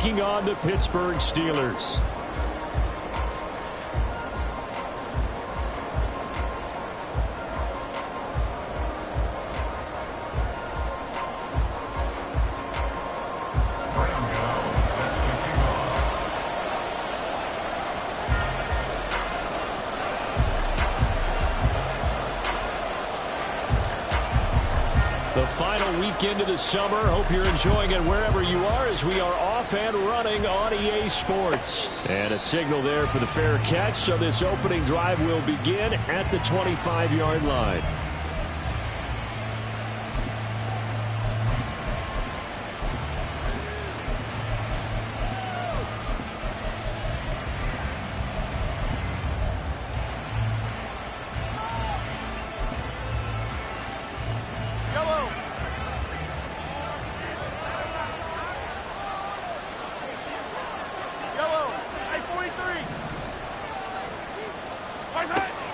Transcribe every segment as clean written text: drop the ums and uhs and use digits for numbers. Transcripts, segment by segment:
taking on the Pittsburgh Steelers. The final weekend of the summer. Hope you're enjoying it wherever you are as we are off and running on EA Sports. And a signal there for the fair catch. So this opening drive will begin at the 25-yard line.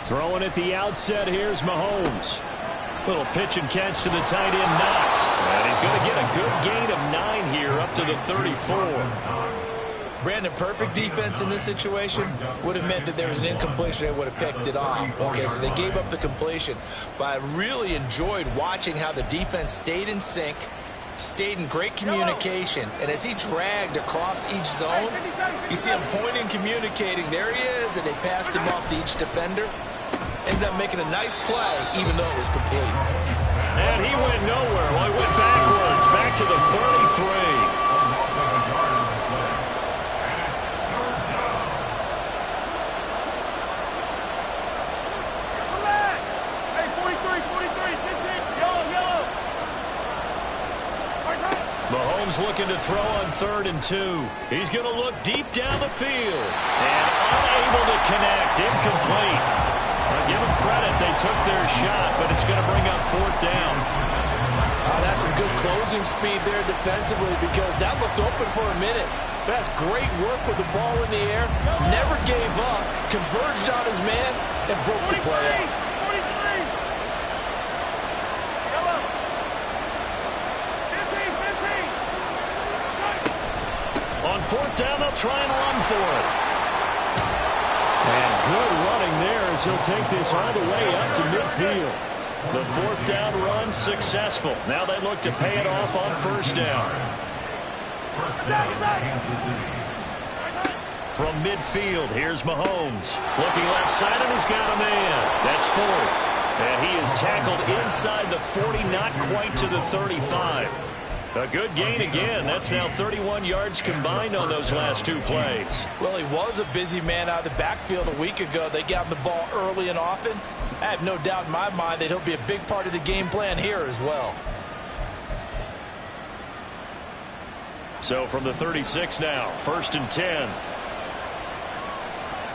Throwing at the outset, here's Mahomes. Little pitch and catch to the tight end, Knox. And he's going to get a good gain of 9 here up to the 34. Brandon, perfect defense in this situation would have meant that there was an incompletion. They would have picked it off. Okay, so they gave up the completion. But I really enjoyed watching how the defense stayed in sync, stayed in great communication, and as he dragged across each zone, you see him pointing, communicating. There he is, and they passed him off to each defender. Ended up making a nice play, even though it was complete. And he went nowhere. Well, he went backwards, back to the 33. Mahomes looking to throw on 3rd and 2. He's going to look deep down the field. And unable to connect. Incomplete. Give them credit. They took their shot, but it's going to bring up 4th down. That's some good closing speed there defensively because that looked open for a minute. That's great work with the ball in the air. Never gave up. Converged on his man and broke the play out. On 4th down, they'll try and run for it. And good running there as he'll take this all the way up to midfield. The 4th down run successful. Now they look to pay it off on 1st down. From midfield, here's Mahomes. Looking left side, and he's got a man. That's 4. And he is tackled inside the 40, not quite to the 35. A good gain again. That's now 31 yards combined on those last 2 plays. Well, he was a busy man out of the backfield a week ago. They got him the ball early and often. I have no doubt in my mind that he'll be a big part of the game plan here as well. So from the 36 now, 1st and 10.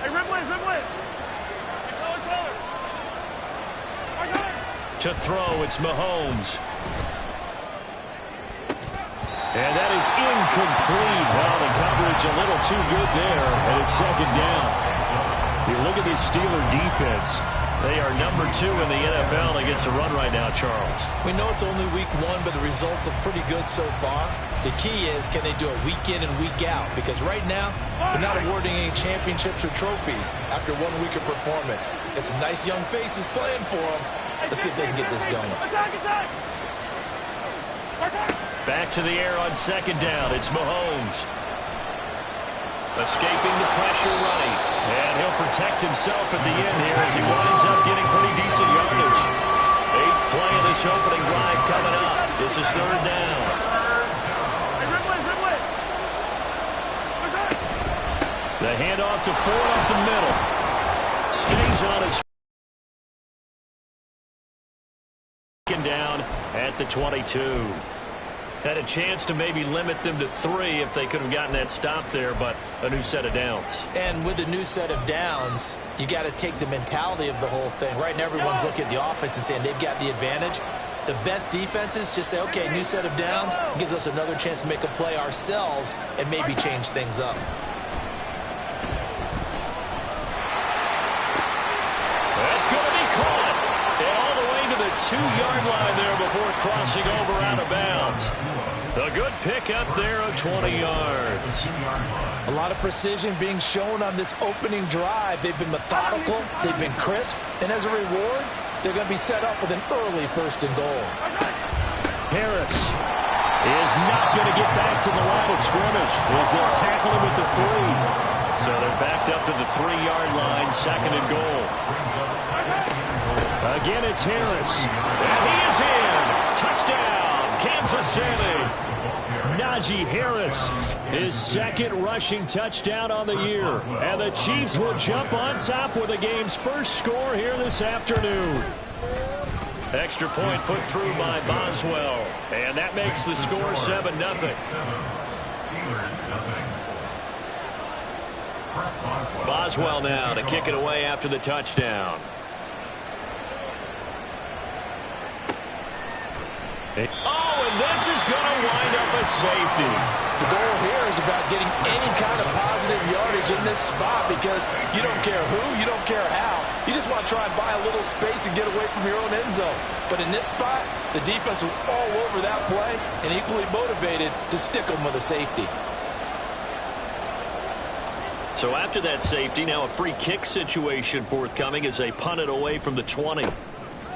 Hey, Ridley. To throw, it's Mahomes. And that is incomplete. Well, the coverage a little too good there, and it's 2nd down. You look at this Steeler defense. They are number 2 in the NFL against the run right now, Charles. We know it's only week 1, but the results look pretty good so far. The key is, can they do it week in and week out? Because right now, they're not awarding any championships or trophies after 1 week of performance. Got some nice young faces playing for them. Let's see if they can get this going. Back to the air on 2nd down. It's Mahomes. Escaping the pressure right. And he'll protect himself at the end here as he winds up getting pretty decent yardage. 8th play of this opening drive coming up. This is 3rd down. The handoff to Ford up the middle. Stays on his feet. Down at the 22. Had a chance to maybe limit them to 3 if they could have gotten that stop there, but a new set of downs. And with the new set of downs, you got to take the mentality of the whole thing. Right now, everyone's looking at the offense and saying they've got the advantage. The best defenses just say, okay, new set of downs, gives us another chance to make a play ourselves and maybe change things up. That's going to be caught. And all the way to the 2-yard line there before crossing over out of bounds. A good pick up there of 20 yards. A lot of precision being shown on this opening drive. They've been methodical, they've been crisp, and as a reward, they're going to be set up with an early 1st and goal. Harris is not going to get back to the line of scrimmage as they'll tackle him at the 3. So they're backed up to the 3-yard line, 2nd and goal. Again, it's Harris. And he is in. Touchdown, Kansas City. Najee Harris, his 2nd rushing touchdown on the year. And the Chiefs will jump on top with the game's first score here this afternoon. Extra point put through by Boswell. And that makes the score 7-0. Boswell now to kick it away after the touchdown. Oh, and this is going to wind up a safety. The goal here is about getting any kind of positive yardage in this spot because you don't care who, you don't care how. You just want to try and buy a little space and get away from your own end zone. But in this spot, the defense was all over that play and equally motivated to stick them with a safety. So after that safety, now a free kick situation forthcoming as they punt it away from the 20.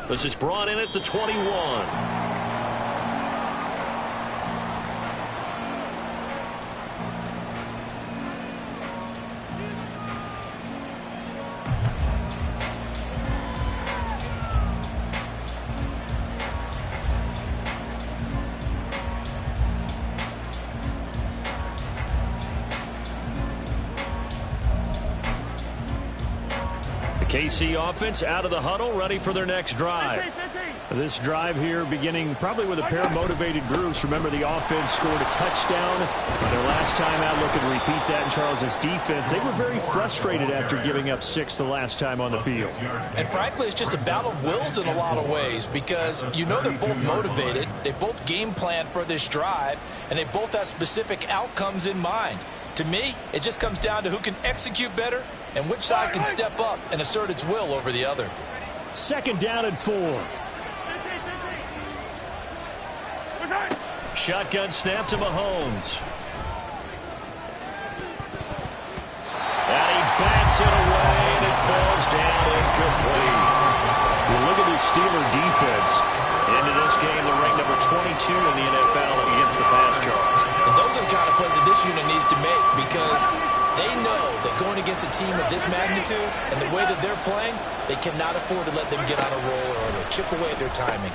This is brought in at the 21. KC offense out of the huddle, ready for their next drive. This drive here beginning probably with a pair of motivated groups. Remember, the offense scored a touchdown on their last time out. Looking to repeat that in Charles's defense. They were very frustrated after giving up 6 the last time on the field. And frankly, it's just a battle of wills in a lot of ways because you know they're both motivated. They both game plan for this drive, and they both have specific outcomes in mind. To me, it just comes down to who can execute better and which side can step up and assert its will over the other. 2nd down and 4. Shotgun snap to Mahomes. And he backs it away, and it falls down incomplete. Well, look at this Steeler defense. Into this game, they're ranked number 22 in the NFL against the pass yards. And those are the kind of plays that this unit needs to make because they know that going against a team of this magnitude and the way that they're playing, they cannot afford to let them get on a roll or they chip away at their timing.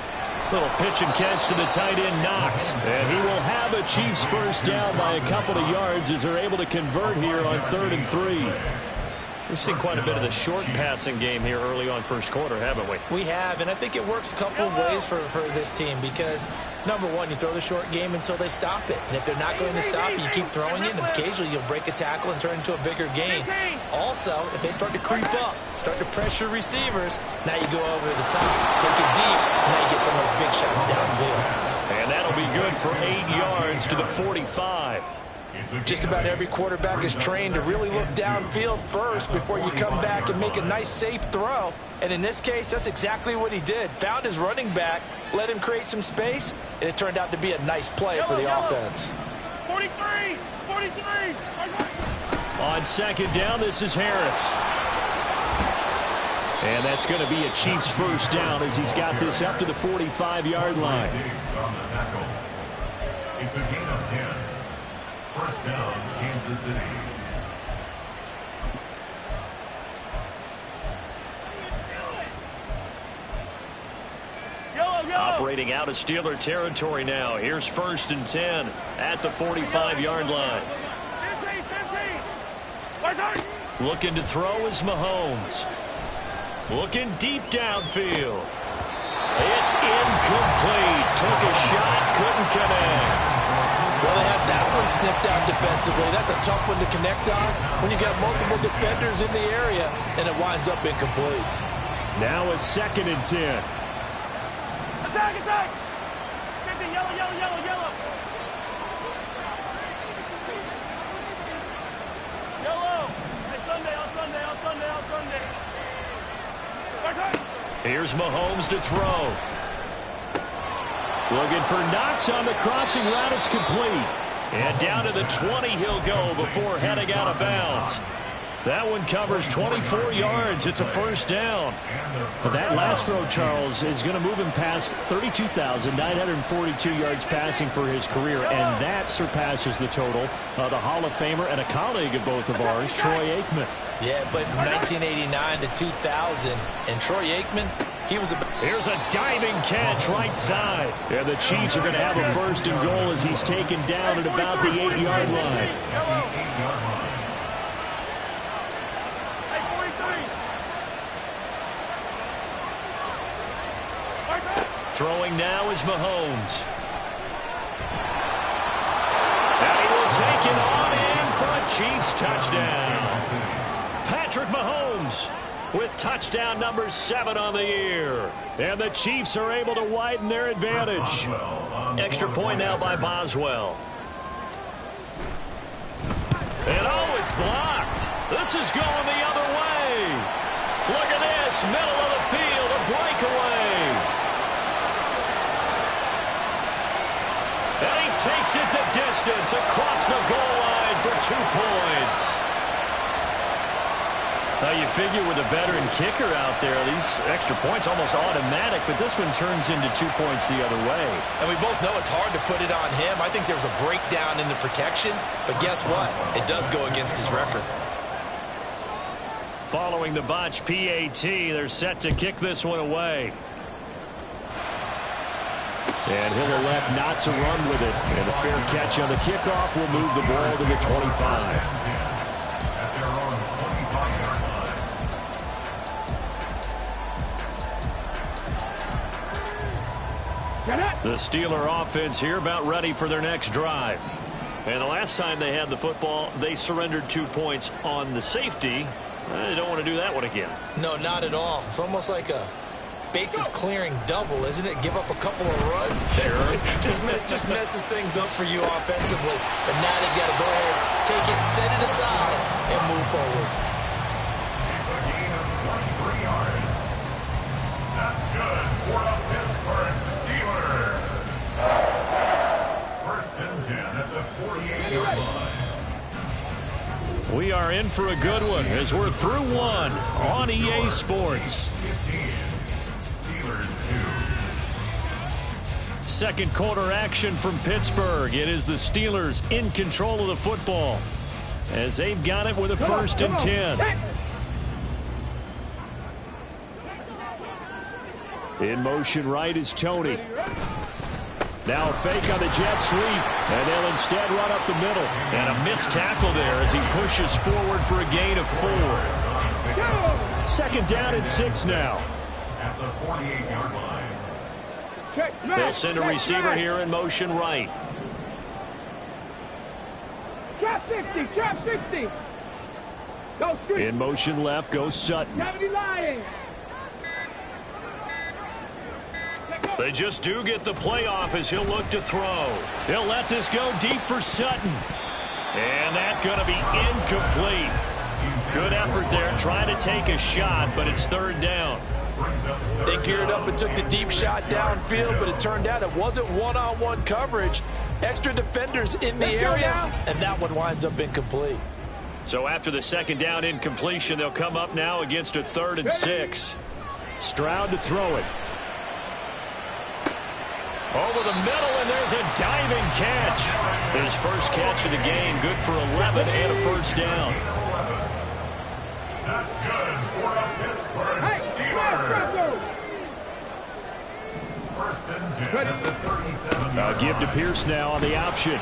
Little pitch and catch to the tight end, Knox. And he will have a Chiefs first down by a couple of yards as they're able to convert here on 3rd and 3. We've seen quite a bit of the short passing game here early on first quarter, haven't we? We have, and I think it works a couple of ways for this team because, number one, you throw the short game until they stop it. And if they're not going to stop it, you keep throwing it, and occasionally you'll break a tackle and turn into a bigger gain. Also, if they start to creep up, start to pressure receivers, now you go over the top, take it deep, and now you get some of those big shots downfield. And that'll be good for 8 yards to the 45. Just about every quarterback is trained to really look downfield first before you come back and make a nice, safe throw. And in this case, that's exactly what he did. Found his running back, let him create some space, and it turned out to be a nice play for the offense. 43! 43! On 2nd down, this is Harris. And that's going to be a Chiefs first down as he's got this up to the 45-yard line. It's a gain of 10. First down, Kansas City. Operating out of Steeler territory now. Here's 1st and 10 at the 45-yard line. 15. Looking to throw is Mahomes. Looking deep downfield. It's incomplete. Took a shot, couldn't connect. Well, they had that one snipped out defensively. That's a tough one to connect on when you got multiple defenders in the area, and it winds up incomplete. Now a 2nd and 10. Attack, attack! 50, yellow, yellow, yellow, yellow. Yellow! Hey, Sunday, on Sunday, on Sunday, on Sunday. Here's Mahomes to throw. Looking for Knox on the crossing route. It's complete. And down to the 20 he'll go before heading out of bounds. That one covers 24 yards. It's a first down. But that last throw, Charles, is going to move him past 32,942 yards passing for his career, and that surpasses the total of the Hall of Famer and a colleague of both of ours, Troy Aikman. Yeah, played from 1989 to 2000. And Troy Aikman, he was a... Here's a diving catch right side. And the Chiefs are going to have a first and goal as he's taken down at about the 8-yard line. Throwing now is Mahomes. And he will take it on in for a Chiefs touchdown. Patrick Mahomes with touchdown number 7 on the year. And the Chiefs are able to widen their advantage. Extra point now by Boswell. And oh, it's blocked. This is going the other way. Look at this, middle of the field, a breakaway. And he takes it the distance across the goal line for 2 points. Now you figure with a veteran kicker out there, these extra points almost automatic, but this one turns into 2 points the other way. And we both know it's hard to put it on him. I think there was a breakdown in the protection, but guess what? It does go against his record. Following the botch PAT, they're set to kick this one away. And he'll elect not to run with it. And a fair catch on the kickoff will move the ball to the 25. The Steeler offense here about ready for their next drive. And the last time they had the football, they surrendered 2 points on the safety. They don't want to do that one again. No, not at all. It's almost like a bases clearing double, isn't it? Give up a couple of runs. Sure. just messes things up for you offensively. But now they've got to go ahead, take it, set it aside, and move forward. It's a gain of 23 yards. That's good for the Pittsburgh Steelers. First and 10 at the 48-yard line. We are in for a good one as we're through one on EA Sports. 15. Steelers 2. Second quarter action from Pittsburgh. It is the Steelers in control of the football as they've got it with a first and 10. In motion right is Tony. Now a fake on the jet sweep, and they'll instead run up the middle. And a missed tackle there as he pushes forward for a gain of 4. Second down and 6 now. At the 48-yard line. They'll send a receiver here in motion right. Trap 60, trap 60. Go street. In motion left goes Sutton. Gravity lying. They just do get the playoff as he'll look to throw. He'll let this go deep for Sutton. And that's going to be incomplete. Good effort there trying to take a shot, but it's third down. They geared up and took the deep shot downfield, but it turned out it wasn't one-on-one coverage. Extra defenders in the area, and that one winds up incomplete. So after the second down incompletion, they'll come up now against a 3rd and 6. Stroud to throw it. Over the middle, and there's a diving catch. His first catch of the game, good for 11 and a first down. That's good for the Pittsburgh Steelers. First and 10 at the 37. I'll give to Pierce now on the option.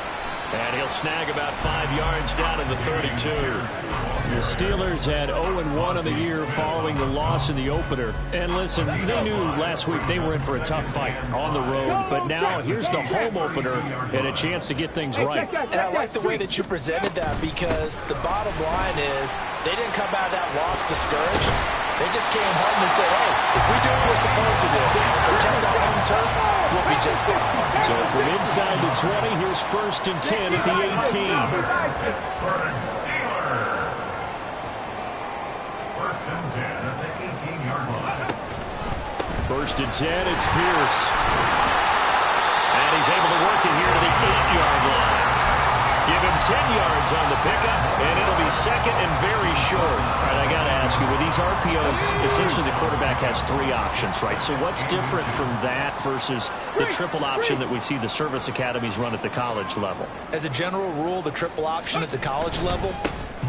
And he'll snag about 5 yards down in the 32. The Steelers had 0-1 on the year following the loss in the opener. And listen, they knew last week they were in for a tough fight on the road. But now here's the home opener and a chance to get things right. And I like the way that you presented that, because the bottom line is they didn't come out of that loss discouraged. They just came home and said, hey, if we do what we're supposed to do, protect our home turf, we'll be just fine. So from inside the 20, here's first and 10 at the 18. Pittsburgh Steelers. First and 10 at the 18-yard line. First and 10, it's Pierce. he's able to work it here to the 8-yard line. Give him 10 yards on the pickup, and it'll be second and very short. All right, I got to ask you, with these RPOs, essentially the quarterback has 3 options, right? So what's different from that versus the triple option that we see the service academies run at the college level? As a general rule, the triple option at the college level,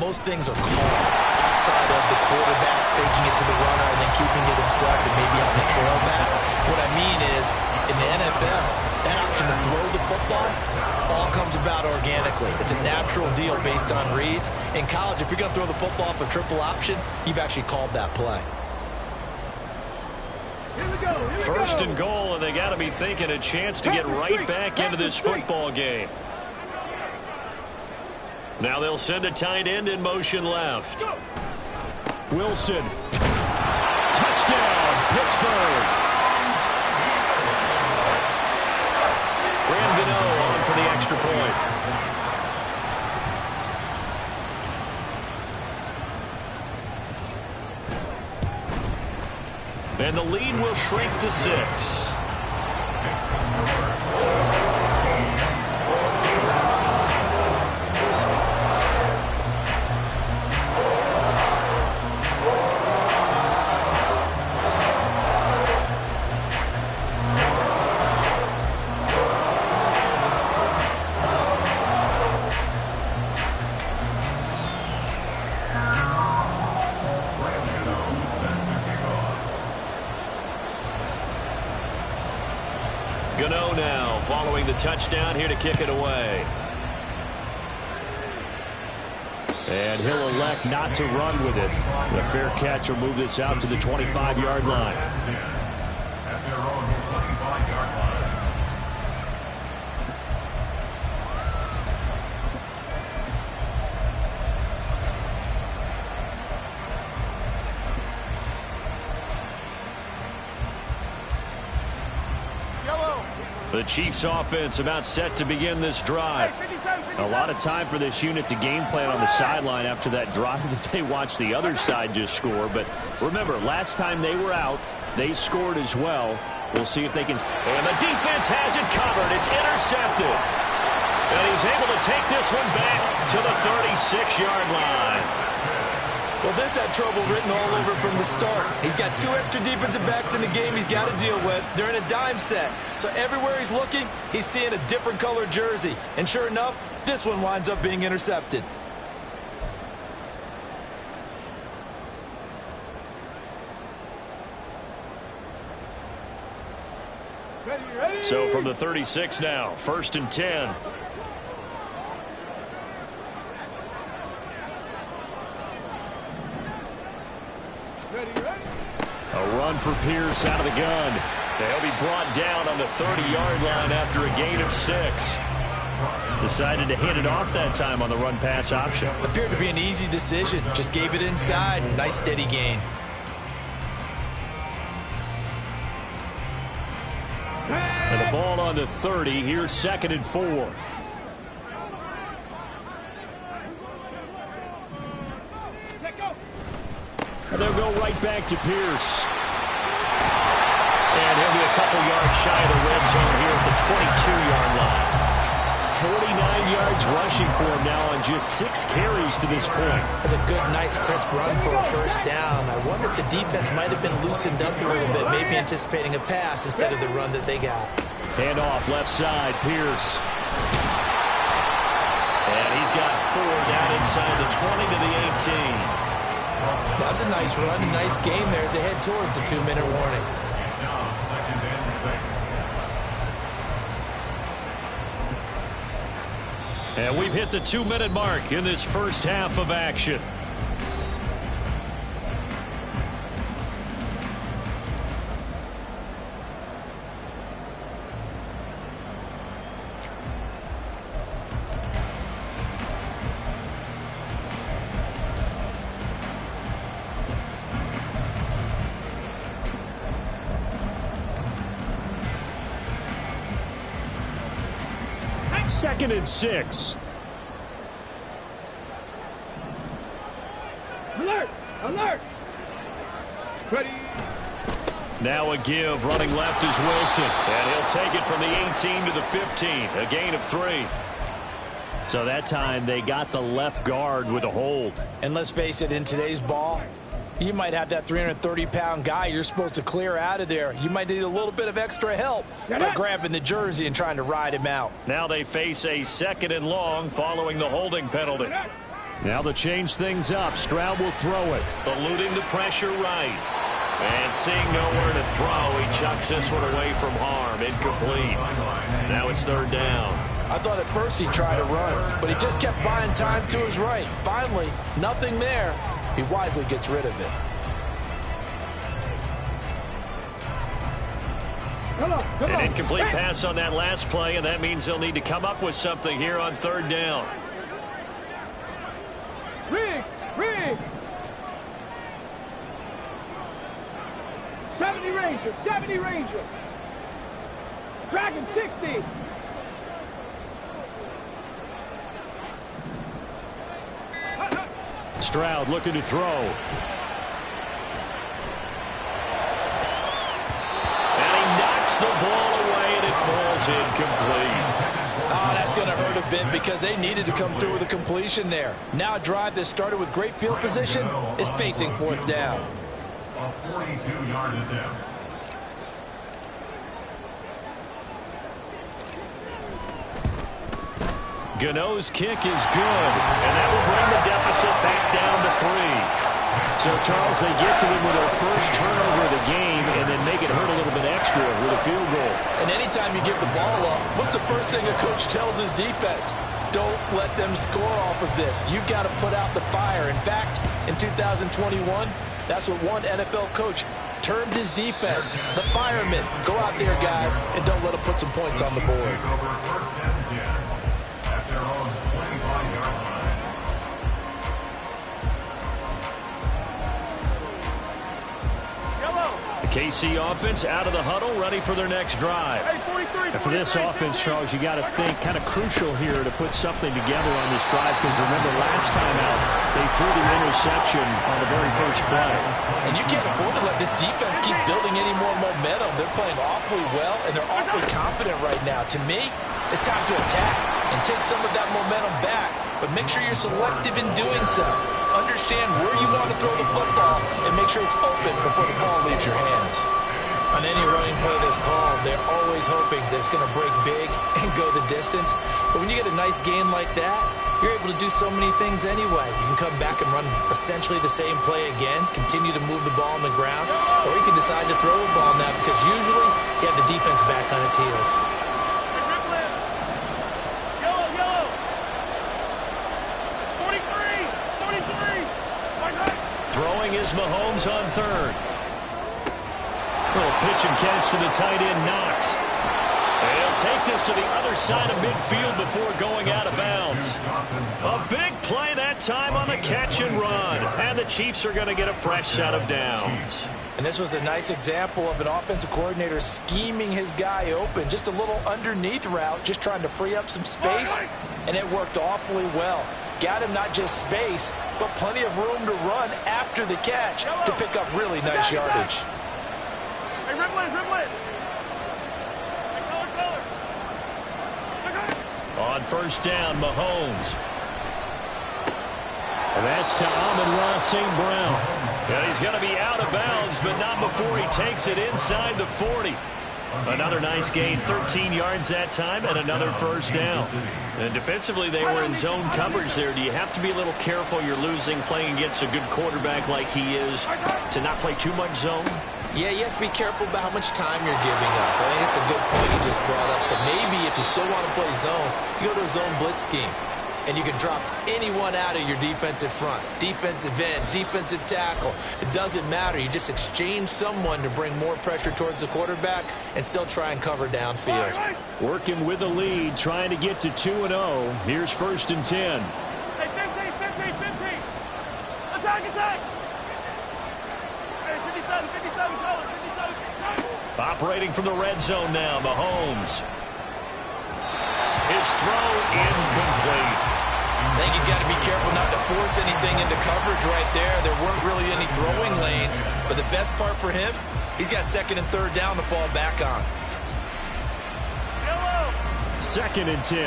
most things are called outside of the quarterback faking it to the runner and then keeping it himself and maybe on the trail back. What I mean is, in the NFL, that option to throw the football all comes about organically. It's a natural deal based on reads. In college, if you're going to throw the football for triple option, you've actually called that play. First and goal, and they got to be thinking a chance to get right back into this football game. Now they'll send a tight end in motion left. Wilson. Touchdown, Pittsburgh. Gano on for the extra point. And the lead will shrink to 6. Gano now following the touchdown here to kick it away. And he'll elect not to run with it. The fair catch will move this out to the 25-yard line. At their own 25-yard line. The Chiefs offense about set to begin this drive. A lot of time for this unit to game plan on the sideline after that drive that they watched the other side just score. But remember, last time they were out, they scored as well. We'll see if they can. And the defense has it covered. It's intercepted. And he's able to take this one back to the 36-yard line. Well, this had trouble written all over from the start. He's got 2 extra defensive backs in the game he's got to deal with. They're in a dime set. So everywhere he's looking, he's seeing a different color jersey. And sure enough, this one winds up being intercepted. So from the 36 now, 1st and 10. A run for Pierce out of the gun. They'll be brought down on the 30-yard line after a gain of 6. Decided to hit it off that time on the run-pass option. Appeared to be an easy decision. Just gave it inside. Nice steady gain. And the ball on the 30. Here's 2nd and 4. And they'll go right back to Pierce. And he'll be a couple yards shy of the red zone here at the 22-yard line. 49 yards rushing for him now on just 6 carries to this point. That's a good, nice, crisp run for a first down. I wonder if the defense might have been loosened up a little bit, maybe anticipating a pass instead of the run that they got. Handoff left side, Pierce. And he's got 4 down inside the 20 to the 18. That was a nice run, a nice game there as they head towards the 2-minute warning. And we've hit the 2-minute mark in this first half of action. Second and 6. Alert! Alert! Ready! Now a give, running left is Wilson. And he'll take it from the 18 to the 15, a gain of 3. So that time they got the left guard with a hold. And let's face it, in today's ball, you might have that 330-pound guy you're supposed to clear out of there. You might need a little bit of extra help by grabbing the jersey and trying to ride him out. Now they face a 2nd and long following the holding penalty. Now to change things up, Stroud will throw it. Eluding the pressure right. And seeing nowhere to throw, he chucks this one away from harm. Incomplete. Now it's 3rd down. I thought at first he'd try to run, but he just kept buying time to his right. Finally, nothing there. He wisely gets rid of it. An incomplete pass on that last play, and that means they'll need to come up with something here on 3rd down. Riggs! 70 Rangers! Dragon 60! Stroud looking to throw. And he knocks the ball away, and it falls incomplete. Oh, that's going to hurt a bit because they needed to come through with a completion there. Now a drive that started with great field position is facing 4th down. A 42-yard attempt. Gano's kick is good, and that will bring the deficit back down to 3. So, Charles, they get to them with their first turnover of the game and then make it hurt a little bit extra with a field goal. And anytime you give the ball up, what's the first thing a coach tells his defense? Don't let them score off of this. You've got to put out the fire. In fact, in 2021, that's what one NFL coach termed his defense, the firemen. Go out there, guys, and don't let them put some points on the board. KC offense out of the huddle, ready for their next drive. And for this offense, Charles, you got to think kind of crucial here to put something together on this drive, because remember last time out, they threw the interception on the very first play. And you can't afford to let this defense keep building any more momentum. They're playing awfully well, and they're awfully confident right now. To me, it's time to attack and take some of that momentum back, but make sure you're selective in doing so. Understand where you want to throw the football and make sure it's open before the ball leaves your hands. On any running play that's called, they're always hoping that it's going to break big and go the distance. But when you get a nice gain like that, you're able to do so many things anyway. You can come back and run essentially the same play again, continue to move the ball on the ground, or you can decide to throw the ball now because usually you have the defense back on its heels. Throwing is Mahomes on 3rd. Little pitch and catch to the tight end, Knox. And he'll take this to the other side of midfield before going out of bounds. A big play that time on the catch and run. And the Chiefs are going to get a fresh set of downs. And this was a nice example of an offensive coordinator scheming his guy open. Just a little underneath route, just trying to free up some space. And it worked awfully well. Got him not just space, but plenty of room to run after the catch to pick up really nice yardage. Hey, rip it. On 1st down, Mahomes. And that's to Amon-Ra St. Brown. And he's going to be out of bounds, but not before he takes it inside the 40. Another nice gain, 13 yards that time, and another 1st down. And defensively, they were in zone coverage there. Do you have to be a little careful you're losing playing against a good quarterback like he is to not play too much zone? Yeah, you have to be careful about how much time you're giving up. I think it's a good point you just brought up. So maybe if you still want to play zone, you go to a zone blitz scheme. And you can drop anyone out of your defensive front. Defensive end, defensive tackle. It doesn't matter. You just exchange someone to bring more pressure towards the quarterback and still try and cover downfield. Working with a lead, trying to get to 2-0. Here's 1st and 10. Hey, 15. Attack. Hey, 57, color, 57. Operating from the red zone now, Mahomes. His throw incomplete. I think he's got to be careful not to force force anything into coverage right there. There weren't really any throwing lanes, but the best part for him, he's got second and third down to fall back on. Second and 10.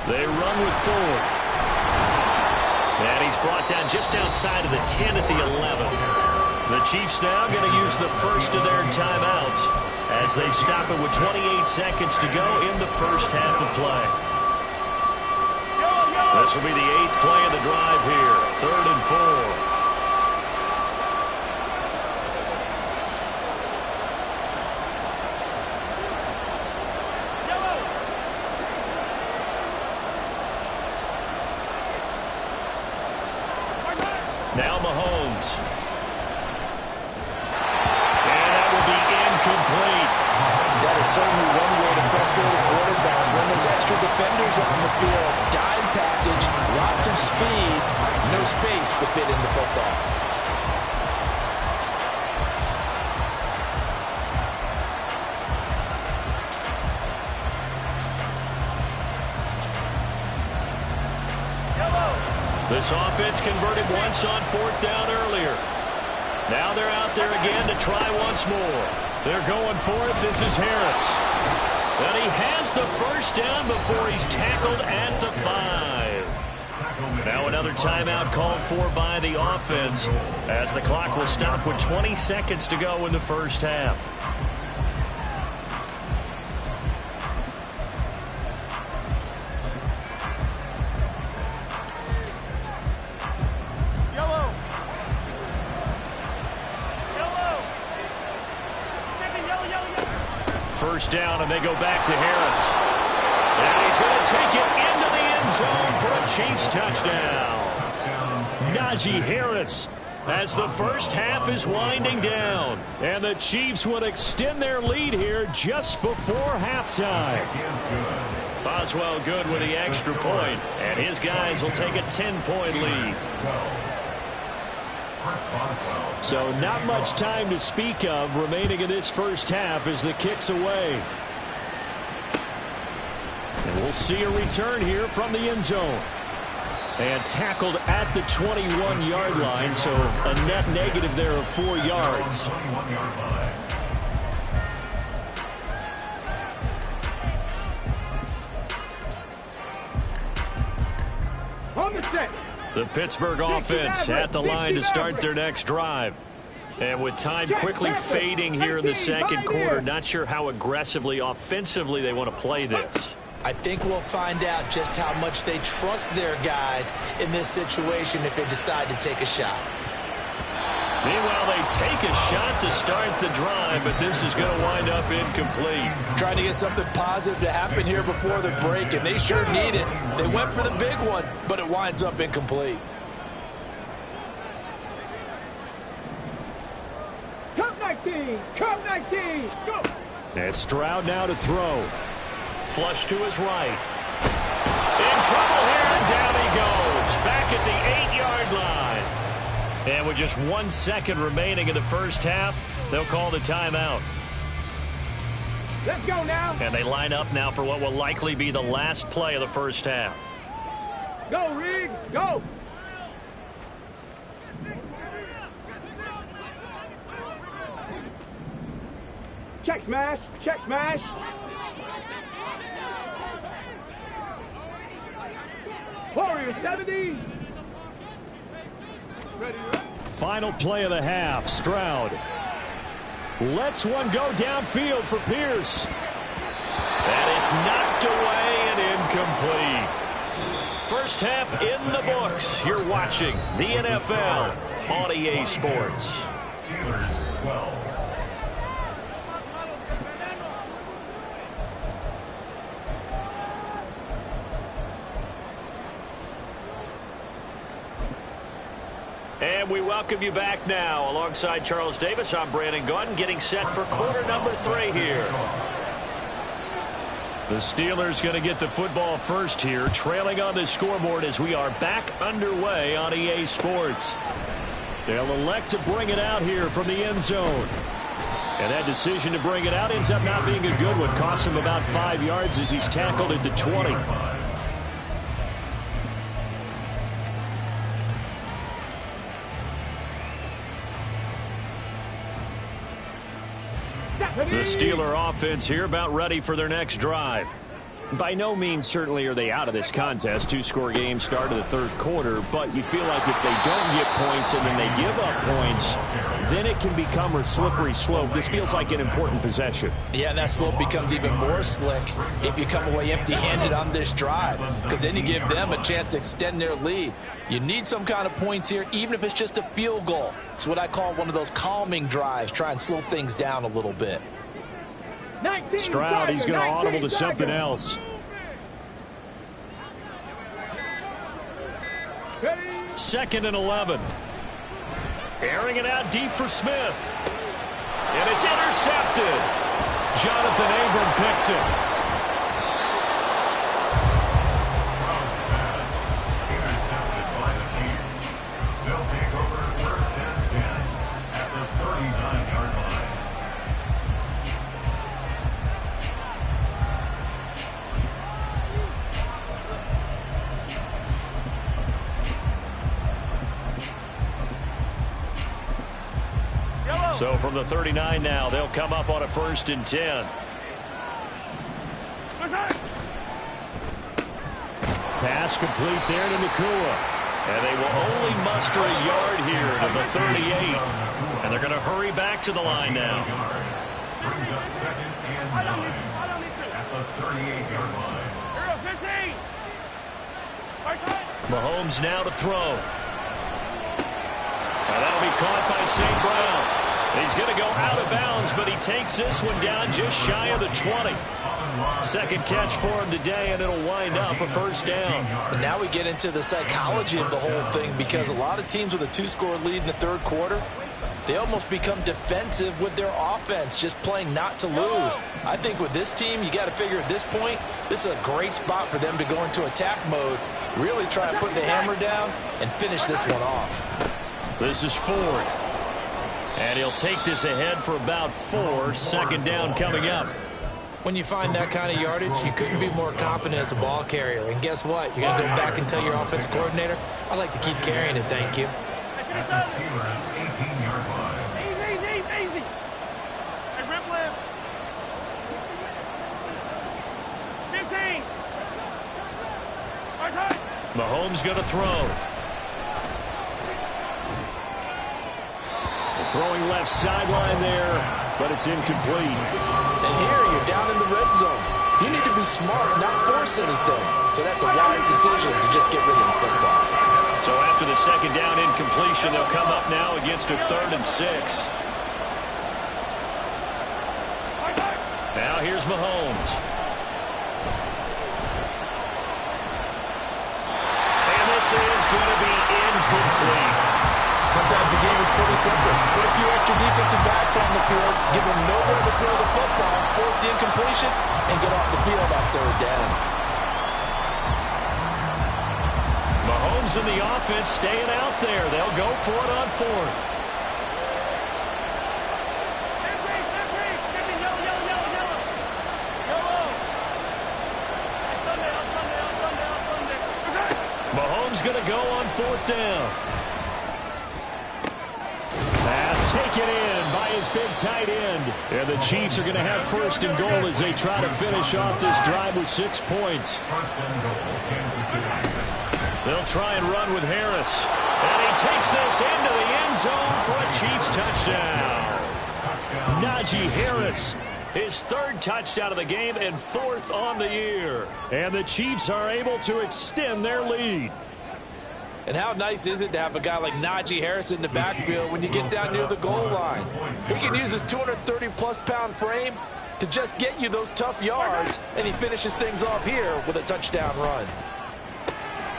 They run with Ford. And he's brought down just outside of the 10 at the 11. The Chiefs now going to use the first of their timeouts as they stop it with 28 seconds to go in the first half of play. This will be the 8th play of the drive here. 3rd and 4. Now Mahomes. And that will be incomplete. That is certainly one way to frustrate a quarterback when there's extra defenders on the field. Dime package, lots of speed, no space to fit into football. This offense converted once on 4th down earlier. Now they're out there again to try once more. They're going for it. This is Harris. And he has the first down before he's tackled at the 5. Now another timeout called for by the offense as the clock will stop with 20 seconds to go in the first half. First down, and they go back to Harris. And he's going to take it into the end zone for a Chiefs touchdown. Najee Harris as the first half is winding down. And the Chiefs would extend their lead here just before halftime. Boswell good with the extra point, and his guys will take a 10-point lead. So not much time to speak of remaining in this first half as the kick's away. And we'll see a return here from the end zone. And tackled at the 21-yard line, so a net negative there of 4 yards. On the set. The Pittsburgh offense at the line to start their next drive. And with time quickly fading here in the second quarter, not sure how aggressively, offensively they want to play this. I think we'll find out just how much they trust their guys in this situation if they decide to take a shot. Meanwhile, they take a shot to start the drive, but this is going to wind up incomplete. Trying to get something positive to happen here before the break, and they sure need it. They went for the big one, but it winds up incomplete. Cup 19, Cup 19, go! And Stroud now to throw. Flush to his right. In trouble here, and down he goes. Back at the 8-yard line. And with just 1 second remaining in the first half, they'll call the timeout. Let's go now. And they line up now for what will likely be the last play of the first half. Go, Reed, go! Check smash, check smash. Warrior 70. Final play of the half. Stroud lets one go downfield for Pierce. And it's knocked away and incomplete. First half in the books. You're watching the NFL on EA Sports. Steelers 12. And we welcome you back now. Alongside Charles Davis, I'm Brandon Gunn, getting set for quarter number 3 here. The Steelers going to get the football first here, trailing on the scoreboard as we are back underway on EA Sports. They'll elect to bring it out here from the end zone. And that decision to bring it out ends up not being a good one. Cost him about 5 yards as he's tackled at the 20. The Steeler offense here about ready for their next drive. By no means certainly are they out of this contest. Two-score game start of the third quarter, but you feel like if they don't get points and then they give up points, then it can become a slippery slope. This feels like an important possession. Yeah, and that slope becomes even more slick if you come away empty-handed on this drive, because then you give them a chance to extend their lead. You need some kind of points here, even if it's just a field goal. It's what I call one of those calming drives. Try and slow things down a little bit. Stroud, he's going to audible to something else. Second and 11. Airing it out deep for Smith. And it's intercepted. Jonathan Abram picks it. Intercepted by the Chiefs. They'll take over first and 10 at the 39-yard line. So from the 39 now, they'll come up on a first and 10. Pass complete there to Nakua. And they will only muster a yard here to the 38. And they're going to hurry back to the line now. Brings up second and 9 at the 38-yard line. 15. Mahomes now to throw. And that'll be caught by St. Brown. He's going to go out of bounds, but he takes this one down just shy of the 20. Second catch for him today, and it'll wind up a first down. And now we get into the psychology of the whole thing, because a lot of teams with a two-score lead in the third quarter, they almost become defensive with their offense, just playing not to lose. I think with this team, you got to figure at this point, this is a great spot for them to go into attack mode, really try and put the hammer down and finish this one off. This is Ford. And he'll take this ahead for about 4. Second down coming up. When you find that kind of yardage, you couldn't be more confident as a ball carrier. And guess what? You're going to go back and tell your offensive coordinator, I'd like to keep carrying it, thank you. At the Steelers' 18-yard line. Easy. Hey, rip lift. 15. Mahomes going to throw. Throwing left sideline there, but it's incomplete. And here you're down in the red zone. You need to be smart, not force anything. So that's a wise decision to just get rid of the football. So after the second down incompletion, they'll come up now against a 3rd and 6. Now here's Mahomes. And this is going to be incomplete. Sometimes the game is pretty simple. Put a few extra defensive backs on the field, give them nowhere to throw the football, force the incompletion, and get off the field on third down. Mahomes and the offense staying out there. They'll go for it on 4th. Mahomes going to go on 4th down. Pass taken in by his big tight end. And the Chiefs are going to have first and goal as they try to finish off this drive with 6 points. First and goal, Kansas City. They'll try and run with Harris. And he takes this into the end zone for a Chiefs touchdown. Najee Harris, his 3rd touchdown of the game and 4th on the year. And the Chiefs are able to extend their lead. And how nice is it to have a guy like Najee Harris in the backfield when you get down near the goal line? He can use his 230-plus pound frame to just get you those tough yards, and he finishes things off here with a touchdown run.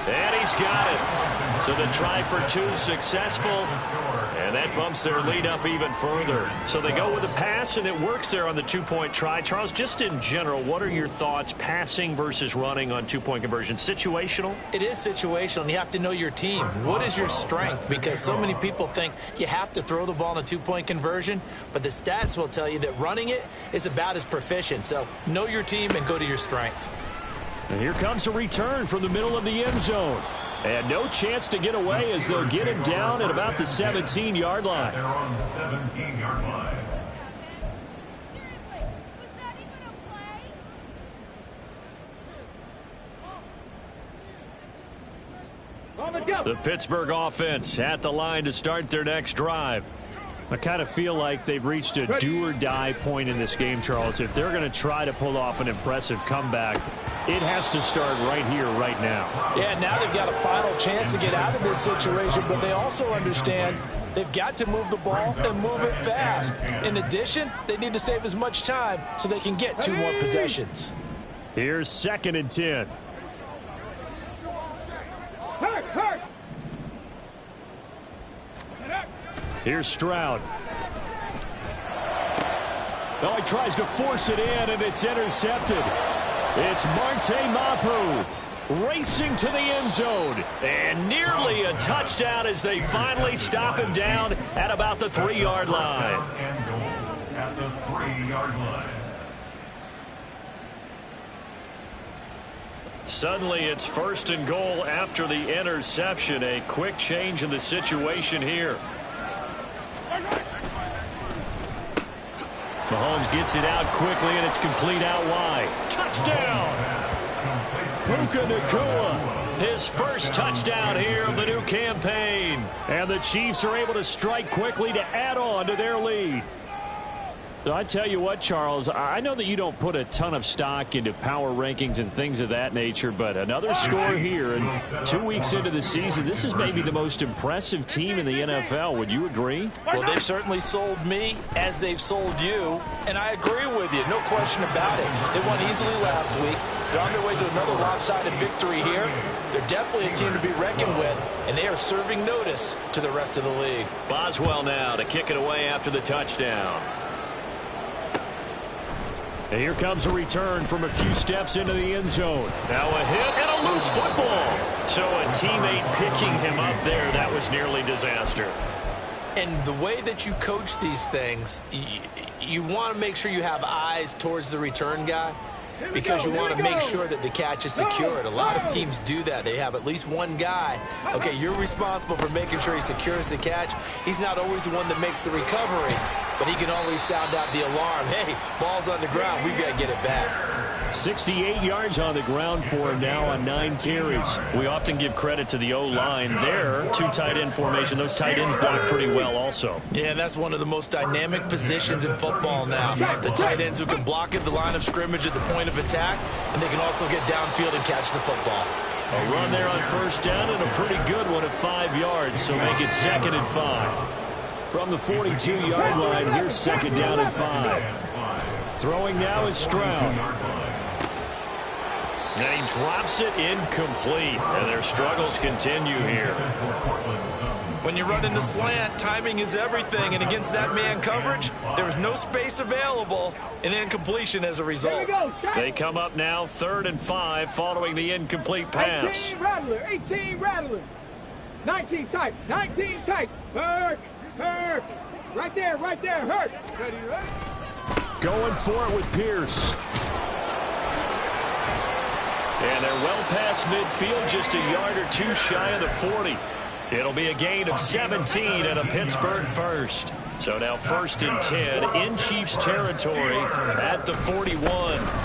And he's got it. So the try for 2 successful. And And that bumps their lead up even further. So they go with the pass, and it works there on the two-point try. Charles, just in general, what are your thoughts passing versus running on two-point conversion? Situational? It is situational, and you have to know your team. What is your strength? Because so many people think you have to throw the ball in a two-point conversion, but the stats will tell you that running it is about as proficient. So know your team and go to your strength. And here comes a return from the middle of the end zone. And no chance to get away as they'll get him down at about the 17-yard line. They're on the 17-yard line. The Pittsburgh offense at the line to start their next drive. I kind of feel like they've reached a do-or-die point in this game, Charles. If they're going to try to pull off an impressive comeback, it has to start right here, right now. Yeah, now they've got a final chance to get out of this situation, but they also understand they've got to move the ball and move it fast. In addition, they need to save as much time so they can get 2 more possessions. Here's 2nd and 10. Here's Stroud. Oh, he tries to force it in, and it's intercepted. It's Marte Mapu racing to the end zone. And nearly a touchdown as they finally stop him down at about the 3-yard line. And goal at the 3-yard line. Suddenly, it's 1st and goal after the interception. A quick change in the situation here. Mahomes gets it out quickly, and it's complete out wide. Touchdown! Puka Nacua, his first touchdown here of the new campaign. And the Chiefs are able to strike quickly to add on to their lead. So I tell you what, Charles, I know that you don't put a ton of stock into power rankings and things of that nature, but another score here, and 2 weeks into the season, this is maybe the most impressive team in the NFL. Would you agree? Well, they've certainly sold me as they've sold you, and I agree with you, no question about it. They won easily last week. They're on their way to another lopsided victory here. They're definitely a team to be reckoned with, and they are serving notice to the rest of the league. Boswell now to kick it away after the touchdown. And here comes a return from a few steps into the end zone. Now a hit and a loose football. So a teammate picking him up there, that was nearly disaster. And the way that you coach these things, you want to make sure you have eyes towards the return guy, because you want to make sure that the catch is secured. A lot of teams do that. They have at least one guy. Okay, you're responsible for making sure he secures the catch. He's not always the one that makes the recovery, but he can always sound out the alarm. Hey, ball's on the ground. We've got to get it back. 68 yards on the ground for him now on 9 carries. We often give credit to the O-line there. 2 tight end formation. Those tight ends block pretty well also. Yeah, that's one of the most dynamic positions in football now. The tight ends who can block at the line of scrimmage at the point of attack, and they can also get downfield and catch the football. A run there on 1st down and a pretty good one at 5 yards, so make it 2nd and 5. From the 42-yard line, here's 2nd down and 5. Throwing now is Stroud. And he drops it incomplete, and their struggles continue here. When you run into slant, timing is everything, and against that man coverage, there was no space available, and incompletion as a result. They come up now 3rd and 5 following the incomplete pass. 18 Rattler, 18 Rattler. 19 tight, 19 tight. Hurt, hurt. Right there, hurt. Ready, right? Going for it with Pierce. And they're well past midfield, just a yard or 2 shy of the 40. It'll be a gain of 17 and a Pittsburgh first. So now 1st and 10 in Chiefs territory at the 41.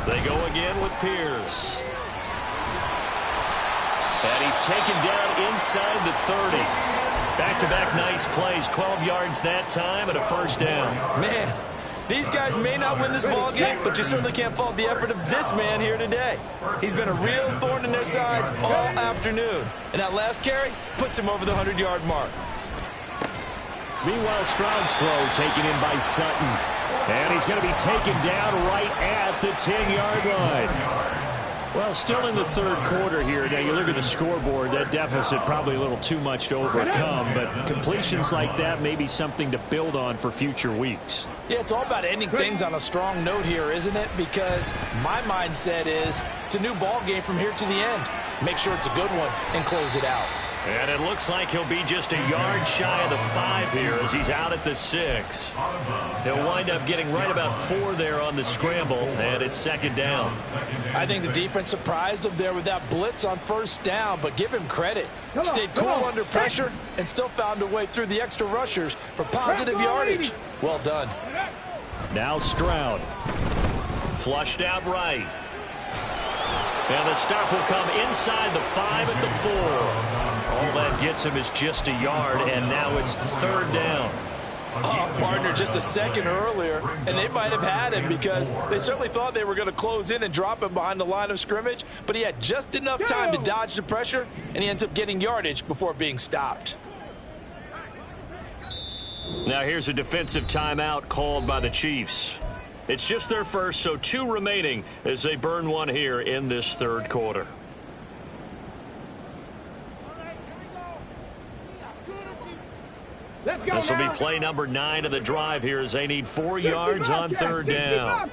They go again with Pierce. And he's taken down inside the 30. Back-to-back nice plays, 12 yards that time and a 1st down. Man, these guys may not win this ball game, but you certainly can't fault the effort of this man here today. He's been a real thorn in their sides all afternoon. And that last carry puts him over the 100-yard mark. Meanwhile, Stroud's throw taken in by Sutton. And he's going to be taken down right at the 10-yard line. Well, still in the third quarter here. Now, you look at the scoreboard, that deficit probably a little too much to overcome, but completions like that may be something to build on for future weeks. Yeah, it's all about ending things on a strong note here, isn't it? Because my mindset is it's a new ball game from here to the end. Make sure it's a good one and close it out. And it looks like he'll be just a yard shy of the 5 here as he's out at the 6. He'll wind up getting right about 4 there on the scramble, and it's second down. I think the defense surprised him there with that blitz on first down, but give him credit. Stayed cool under pressure and still found a way through the extra rushers for positive yardage. Well done. Now Stroud. Flushed out right. And the stop will come inside the 5 at the 4. All that gets him is just a yard, and now it's third down. Oh, partner, just a second earlier, and they might have had him because they certainly thought they were going to close in and drop him behind the line of scrimmage, but he had just enough time to dodge the pressure, and he ends up getting yardage before being stopped. Now here's a defensive timeout called by the Chiefs. It's just their first, so 2 remaining as they burn one here in this third quarter. This will be play number 9 of the drive here as they need 4 yards on third down.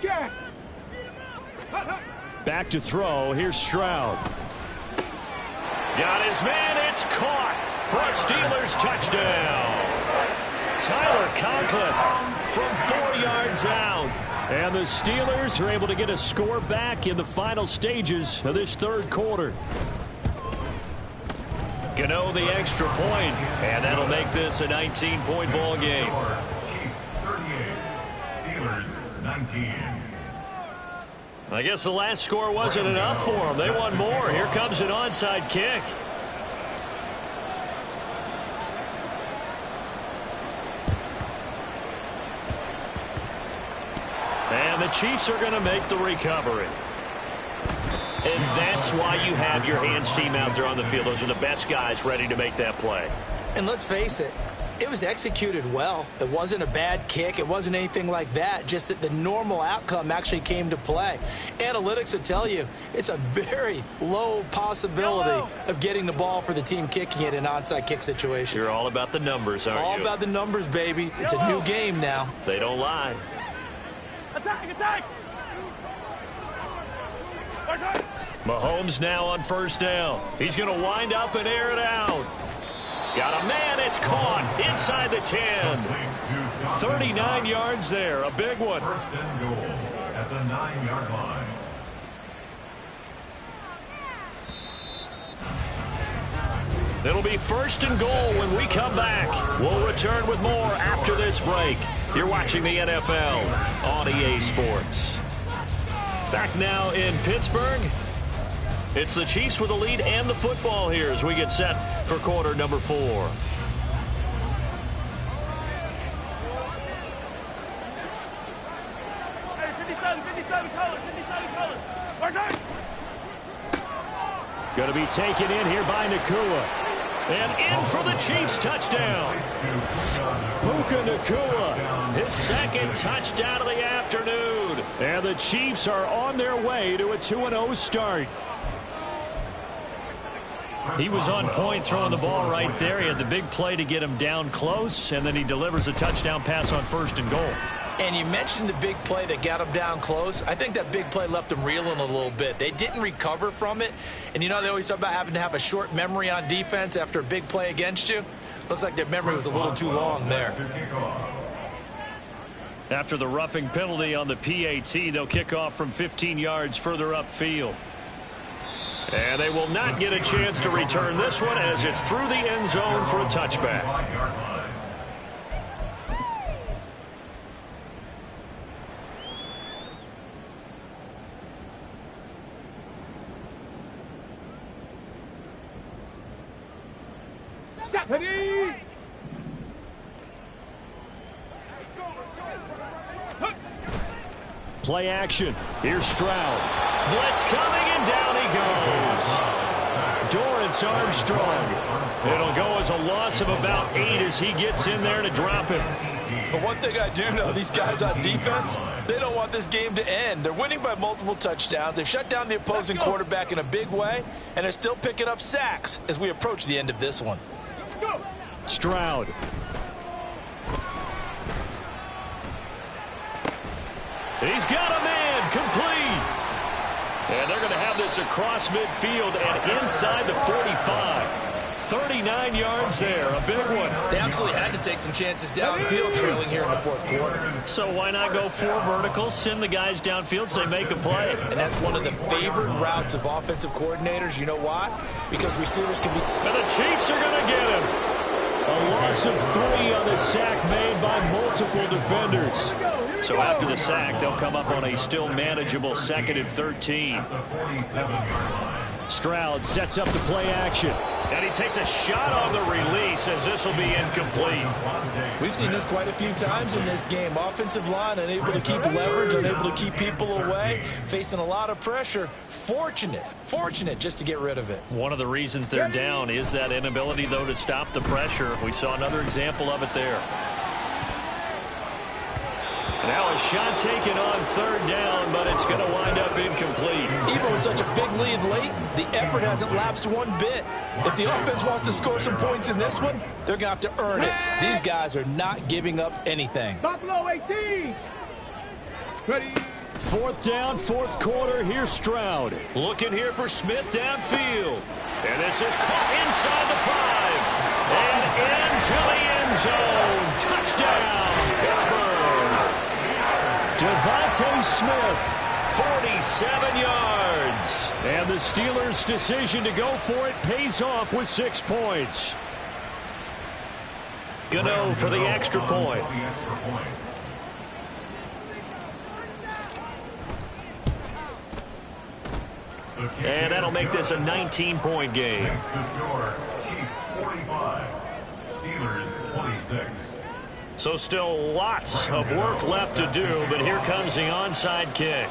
Back to throw. Here's Stroud. Got his man. It's caught for a Steelers touchdown. Tyler Conklin from 4 yards out. And the Steelers are able to get a score back in the final stages of this third quarter. Gano the extra point, and that'll make this a 19-point ball game. Chiefs 38, Steelers 19. I guess the last score wasn't enough for them. They want more. Here comes an onside kick. And the Chiefs are going to make the recovery. And that's why you have your hands team out there on the field. Those are the best guys ready to make that play. And let's face it, it was executed well. It wasn't a bad kick. It wasn't anything like that. Just that the normal outcome actually came to play. Analytics will tell you it's a very low possibility of getting the ball for the team kicking it in an onside kick situation. You're all about the numbers, aren't you? All about the numbers, baby. It's a new game now. They don't lie. Attack, attack! Mahomes now on first down. He's going to wind up and air it out. Got a man. It's caught inside the 10. 39 yards there. A big one. First and goal at the 9-yard line. It'll be first and goal when we come back. We'll return with more after this break. You're watching the NFL on EA Sports. Back now in Pittsburgh. It's the Chiefs with the lead and the football here as we get set for quarter number 4. Hey, 57 colors, 57 colors. Going to be taken in here by Nakua. And in for the Chiefs touchdown. Puka Nakua, his second touchdown of the afternoon. And the Chiefs are on their way to a 2-0 start. He was on point throwing the ball right there. He had the big play to get him down close, and then he delivers a touchdown pass on first and goal. And you mentioned the big play that got him down close. I think that big play left them reeling a little bit. They didn't recover from it. And you know they always talk about having to have a short memory on defense after a big play against you. Looks like their memory was a little too long there. After the roughing penalty on the PAT, they'll kick off from 15 yards further upfield. And they will not get a chance to return this one as it's through the end zone for a touchback. Ready? Play action. Here's Stroud. Blitz coming, and down he goes. Dorrance Armstrong. It'll go as a loss of about 8 as he gets in there to drop him. But one thing I do know, these guys on defense, they don't want this game to end. They're winning by multiple touchdowns. They've shut down the opposing quarterback in a big way, and they're still picking up sacks as we approach the end of this one. Stroud. He's got a man complete. And they're going to have this across midfield and inside the 45. 39 yards there, a big one. They absolutely had to take some chances downfield trailing here in the fourth quarter. So why not go 4 verticals, send the guys downfield, say make a play. And that's one of the favorite routes of offensive coordinators. You know why? Because receivers can be... And the Chiefs are going to get him. A loss of 3 on the sack made by multiple defenders. So after the sack, they'll come up on a still manageable 2nd and 13. Stroud sets up the play action. And he takes a shot on the release as this will be incomplete. We've seen this quite a few times in this game. Offensive line unable to keep leverage, unable to keep people away, facing a lot of pressure. Fortunate just to get rid of it. One of the reasons they're down is that inability, though, to stop the pressure. We saw another example of it there. Now a shot taken on 3rd down, but it's going to wind up incomplete. Even with such a big lead late, the effort hasn't lapsed one bit. If the offense wants to score some points in this one, they're going to have to earn it. These guys are not giving up anything. Buffalo 18. Ready. 4th down, 4th quarter. Here's Stroud. Looking here for Smith downfield. And this is caught inside the 5. And into the end zone. Touchdown, Pittsburgh. Devontae Smith, 47 yards. And the Steelers' decision to go for it pays off with 6 points. Gano for the extra point. And that'll make this a 19-point game. Makes the score Chiefs 45, Steelers 26. So still lots of work left to do, but here comes the onside kick.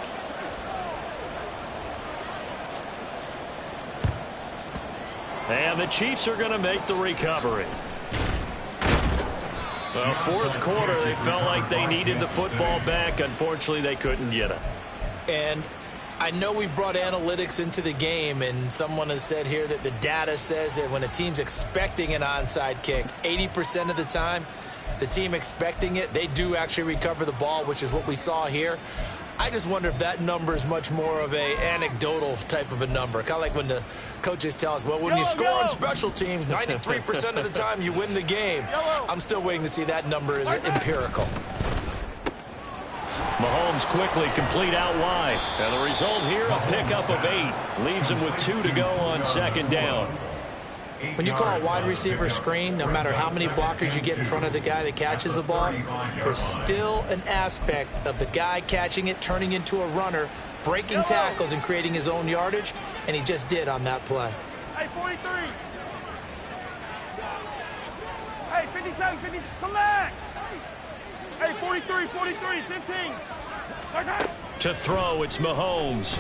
And the Chiefs are going to make the recovery. Well, 4th quarter, they felt like they needed the football back. Unfortunately, they couldn't get it. And I know we brought analytics into the game, and someone has said here that the data says that when a team's expecting an onside kick, 80% of the time, the team expecting it, they do actually recover the ball, which is what we saw here. I just wonder if that number is much more of a anecdotal type of a number. Kind of like when the coaches tell us, well, when you score on special teams, 93% of the time you win the game. I'm still waiting to see that number is empirical. Mahomes quickly complete out wide. And the result here, a pickup of 8. Leaves him with 2 to go on 2nd down. When you call a wide receiver screen, no matter how many blockers you get in front of the guy that catches the ball, there's still an aspect of the guy catching it, turning into a runner, breaking tackles and creating his own yardage, and he just did on that play. Hey, 43. Hey, 57, 50, come back. Hey, 43, 43, 15. To throw, it's Mahomes.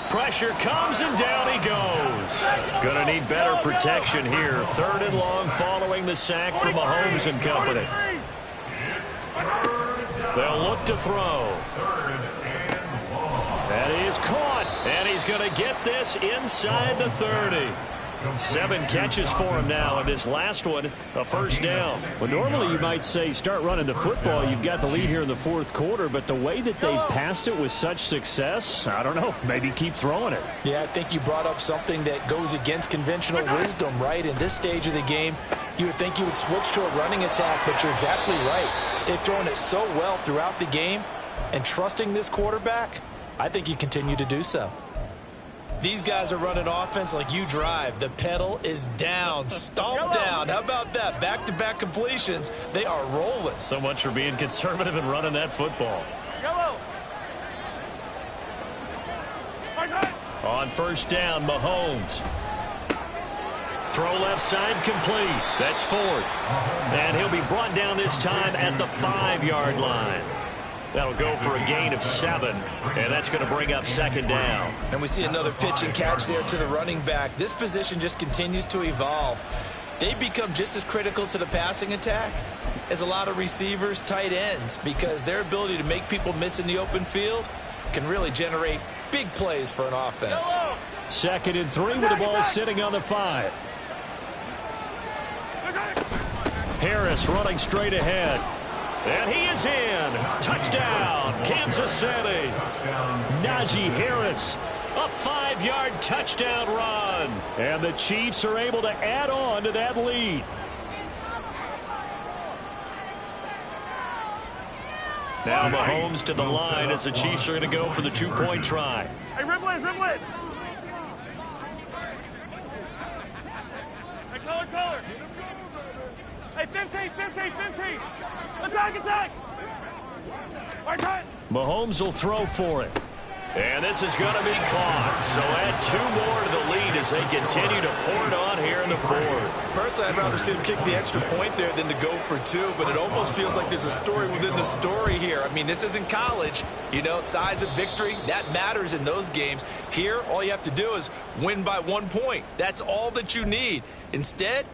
Pressure comes and down he goes. Gonna need better protection here. 3rd and long following the sack from Mahomes and company. They'll look to throw. And he is caught. And he's gonna get this inside the 30. 7 catches for him now, and this last one, a 1st down. Well, normally you might say start running the football. You've got the lead here in the 4th quarter, but the way that they've passed it with such success, I don't know, maybe keep throwing it. Yeah, I think you brought up something that goes against conventional wisdom, right? In this stage of the game, you would think you would switch to a running attack, but you're exactly right. They've thrown it so well throughout the game, and trusting this quarterback, I think you continue to do so. These guys are running offense like you drive. The pedal is down, stomp down. How about that? Back-to-back completions. They are rolling. So much for being conservative and running that football. On 1st down, Mahomes. Throw left side complete. That's 4th. And he'll be brought down this time at the 5-yard line. That'll go for a gain of 7, and that's going to bring up 2nd down. And we see another pitch and catch there to the running back. This position just continues to evolve. they become just as critical to the passing attack as a lot of receivers, tight ends, because their ability to make people miss in the open field can really generate big plays for an offense. 2nd and 3 with the ball sitting on the 5. Harris running straight ahead. And he is in. Touchdown, Kansas City. Najee Harris, a 5-yard touchdown run. And the Chiefs are able to add on to that lead. Now Mahomes to the line as the Chiefs are going to go for the 2-point try. Hey, ribble it. Hey, color. Hey, 15. Attack. All right, time. Mahomes will throw for it. And this is going to be caught. So add 2 more to the lead as they continue to pour it on here in the 4th. Personally, I'd rather see him kick the extra point there than to go for 2, but it almost feels like there's a story within the story here. I mean, this isn't college. You know, size of victory, that matters in those games. Here, all you have to do is win by 1 point. That's all that you need. Instead,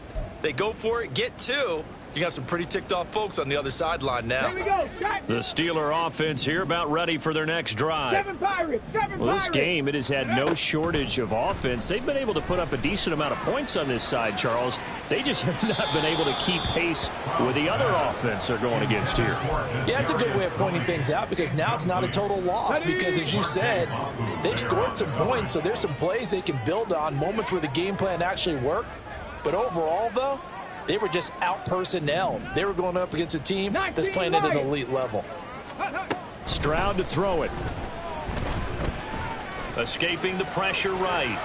they go for it, get 2. You got some pretty ticked off folks on the other sideline now. Here we go. Shot. The Steeler offense here about ready for their next drive. 7 Pirates. Well, this game, it has had no shortage of offense. They've been able to put up a decent amount of points on this side, Charles. They just have not been able to keep pace with the other offense they're going against here. Yeah, it's a good way of pointing things out because now it's not a total loss because, as you said, they've scored some points, so there's some plays they can build on, moments where the game plan actually worked. But overall, though, they were just out-personnel. They were going up against a team that's playing at an elite level. Stroud to throw it. Escaping the pressure right.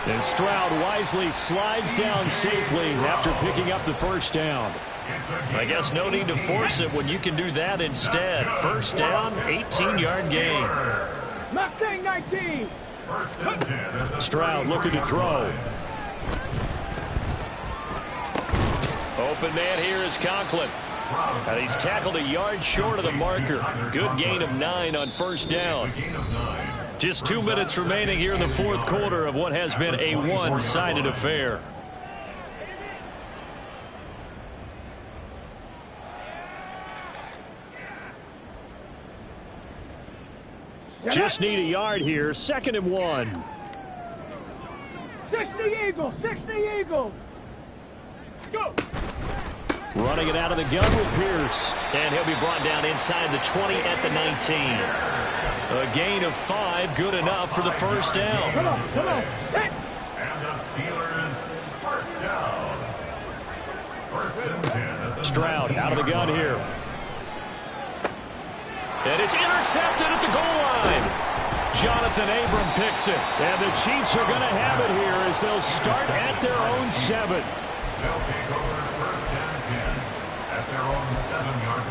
And Stroud wisely slides down safely after picking up the first down. I guess no need to force it when you can do that instead. First down, 18-yard gain. Mustang 19. Stroud looking to throw. Open man here is Conklin. And he's tackled a yard short of the marker. Good gain of 9 on first down. Just 2 minutes remaining here in the 4th quarter of what has been a one-sided affair. Just need a yard here. 2nd and 1. 60 Eagles. 60 Eagles. Go. Running it out of the gun with Pierce. And he'll be brought down inside the 20 at the 19. A gain of 5, good enough for the first down. Come on. Hit. And the Steelers first down. 1st and 10 at the Stroud out of the gun here. And it's intercepted at the goal line. Jonathan Abram picks it. And the Chiefs are going to have it here as they'll start at their own 7. They'll take over 1st and 10 at their own 7-yard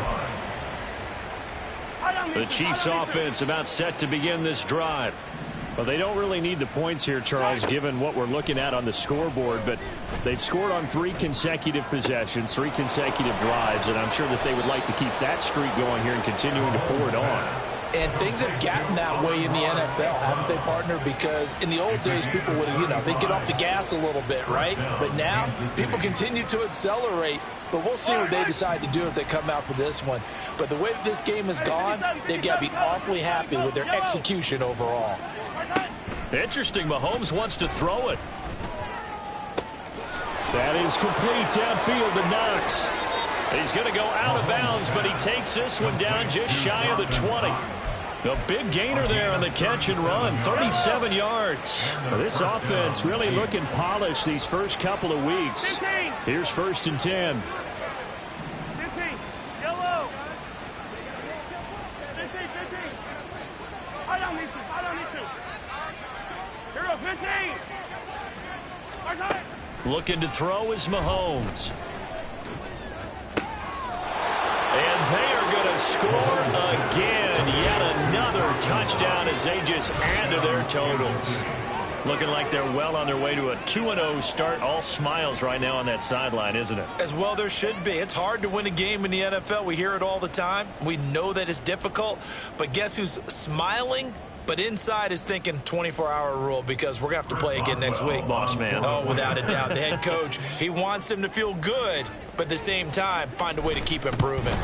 line. The Chiefs offense about set to begin this drive. Well, they don't really need the points here, Charles, given what we're looking at on the scoreboard, but they've scored on 3 consecutive possessions, 3 consecutive drives, and I'm sure that they would like to keep that streak going here and continuing to pour it on. And things have gotten that way in the NFL, haven't they, partner? Because in the old days, people would, they'd get off the gas a little bit, right? But now, people continue to accelerate. But we'll see what they decide to do as they come out for this one. But the way that this game has gone, they've got to be awfully happy with their execution overall. Interesting. Mahomes wants to throw it. That is complete downfield to Knox. He's going to go out of bounds, but he takes this one down just shy of the 20. The big gainer there on the catch and run, 37 yards. Well, this offense really looking polished these first couple of weeks. 15. Here's 1st and 10. 15. Yellow. 15. Eye on these two. Here we go, 15. Our side. Looking to throw is Mahomes. And they are going to score again. Yet another touchdown as they just add to their totals. Looking like they're well on their way to a 2-0 start. All smiles right now on that sideline, isn't it? As well there should be. It's hard to win a game in the NFL. We hear it all the time. We know that it's difficult. But guess who's smiling But inside is thinking 24-hour rule because we're going to have to play again next week. Boss man. Oh, without a doubt. The head coach, he wants them to feel good, but at the same time, find a way to keep improving.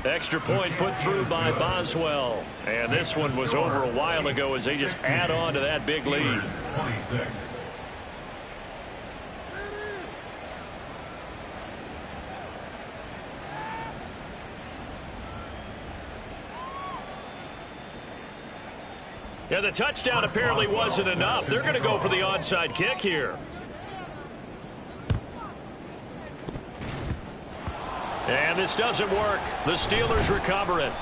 Extra point put through by Boswell. And this one was over a while ago as they just add on to that big lead. 26. Yeah, the touchdown apparently wasn't enough. They're going to go for the onside kick here. And this doesn't work. The Steelers recover it.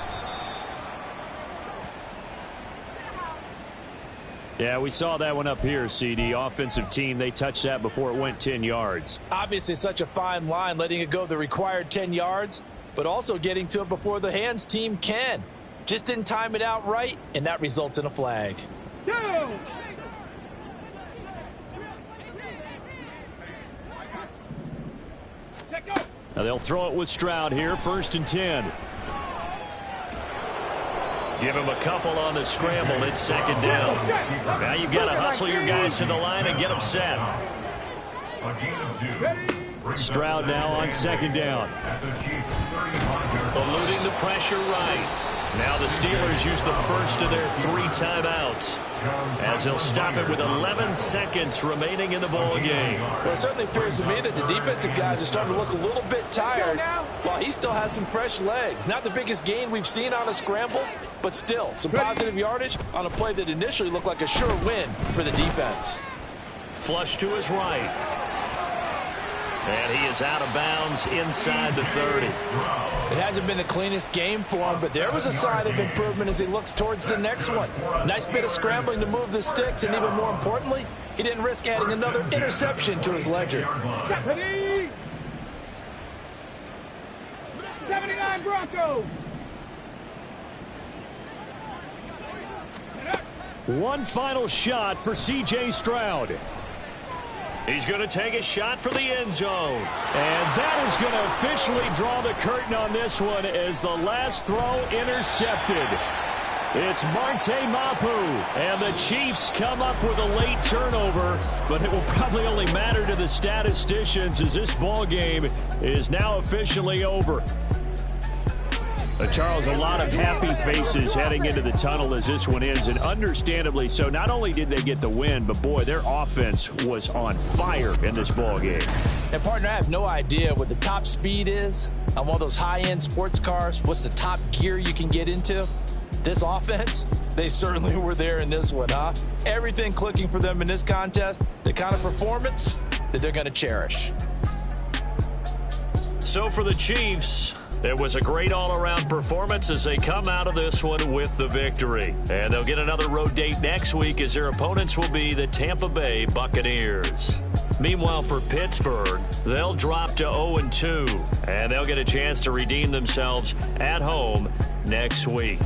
Yeah, we saw that one up here, CD. Offensive team, they touched that before it went 10 yards. Obviously, such a fine line, letting it go the required 10 yards, but also getting to it before the hands team can. Just didn't time it out right, and that results in a flag. Now Now they'll throw it with Stroud here, 1st and 10. Give him a couple on the scramble. It's 2nd down. Now you've got to hustle your guys to the line and get them set. A gain of 2. Stroud now on 2nd down. At the Chiefs' 35-yard line. Eluding the pressure right. Now the Steelers use the first of their 3 timeouts as they'll stop it with 11 seconds remaining in the ball game. Well, it certainly appears to me that the defensive guys are starting to look a little bit tired while he still has some fresh legs. Not the biggest gain we've seen on a scramble, but still some positive yardage on a play that initially looked like a sure win for the defense. Flush to his right. And he is out of bounds inside the 30. It hasn't been the cleanest game for him, but there was a sign of improvement as he looks towards the next one. Nice bit of scrambling to move the sticks, and even more importantly, he didn't risk adding another interception to his ledger. 79 Broncos. One final shot for C.J. Stroud. He's going to take a shot for the end zone. And that is going to officially draw the curtain on this one as the last throw intercepted. It's Marte Mapu, and the Chiefs come up with a late turnover, but it will probably only matter to the statisticians as this ball game is now officially over. Charles, a lot of happy faces heading into the tunnel as this one ends, and understandably so. Not only did they get the win, but boy, their offense was on fire in this ball game. And partner, I have no idea what the top speed is on one of those high-end sports cars. What's the top gear you can get into? This offense, they certainly were there in this one, huh? Everything clicking for them in this contest, the kind of performance that they're going to cherish. So for the Chiefs, it was a great all-around performance as they come out of this one with the victory. And they'll get another road date next week as their opponents will be the Tampa Bay Buccaneers. Meanwhile, for Pittsburgh, they'll drop to 0-2, and they'll get a chance to redeem themselves at home next week.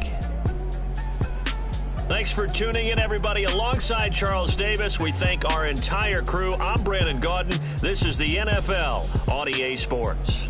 Thanks for tuning in, everybody. Alongside Charles Davis, we thank our entire crew. I'm Brandon Gaudin. This is the NFL on EA Sports.